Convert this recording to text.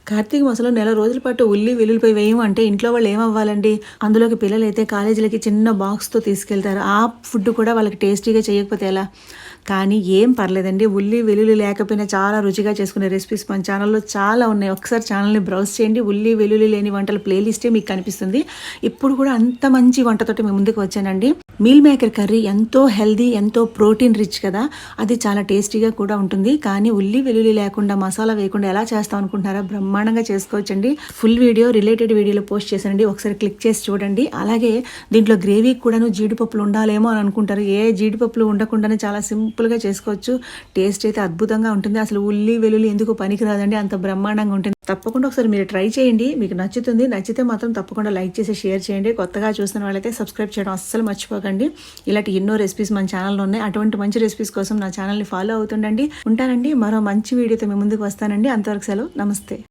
కార్తీక మాసంలో నెల రోజుల పాటు ఉల్లి వెల్లుల్లిపై వేయమంటే ఇంట్లో వాళ్ళు ఏమవ్వాలండి? అందులోకి పిల్లలైతే కాలేజీలకి చిన్న బాక్స్‌తో తీసుకెళ్తారు. ఆ ఫుడ్ కూడా వాళ్ళకి టేస్టీగా చేయకపోతే ఎలా? కానీ ఏం పర్లేదండి. ఉల్లి, వెల్లుల్లి లేకపోయినా చాలా రుచిగా చేసుకునే రెసిపీస్ మన ఛానల్‌లో చాలా ఉన్నాయి. ఒకసారి ఛానల్‌ని బ్రౌజ్ చేయండి. ఉల్లి, వెల్లుల్లి లేని వంటల ప్లేలిస్టే మీకు కనిపిస్తుంది. ఇప్పుడు కూడా అంత మంచి వంటతోటి మీ ముందుకు వచ్చానండి. మీల్ మేకర్ కర్రీ ఎంతో హెల్తీ, ఎంతో ప్రోటీన్ రిచ్ కదా! అది చాలా టేస్టీగా కూడా ఉంటుంది. కానీ ఉల్లి, వెల్లుల్లి లేకుండా మసాలా వేయకుండా ఎలా చేస్తాం అనుకుంటున్నారా? బ్రహ్మాండంగా చేసుకోవచ్చండి. ఫుల్ వీడియో రిలేటెడ్ వీడియోలో పోస్ట్ చేశానండి. ఒకసారి క్లిక్ చేసి చూడండి. అలాగే దీంట్లో గ్రేవీకి కూడాను జీడిపప్పులు ఉండాలేమో అని అనుకుంటారు. జీడిపప్పులు ఉండకుండానే చాలా సింపుల్‌గా చేసుకోవచ్చు. టేస్ట్ అయితే అద్భుతంగా ఉంటుంది. అసలు ఉల్లి, వెల్లుల్లి ఎందుకు పనికిరాదండి. అంత బ్రహ్మాండంగా ఉంటుంది. తప్పకుండా ఒకసారి మీరు ట్రై చేయండి. మీకు నచ్చుతుంది. నచ్చితే మాత్రం తప్పకుండా లైక్ చేసి షేర్ చేయండి. కొత్తగా చూస్తున్న వాళ్ళైతే సబ్స్క్రైబ్ చేయడం అస్సలు మర్చిపోకండి. ఇలాంటి ఎన్నో రెసిపీస్ మన ఛానల్లో ఉన్నాయి. అటువంటి మంచి రెసిపీస్ కోసం నా ఛానల్ని ఫాలో అవుతుండండి. ఉంటానండి. మరో మంచి వీడియోతో మీ ముందుకు వస్తానండి. అంతవరకు సెలవు. నమస్తే.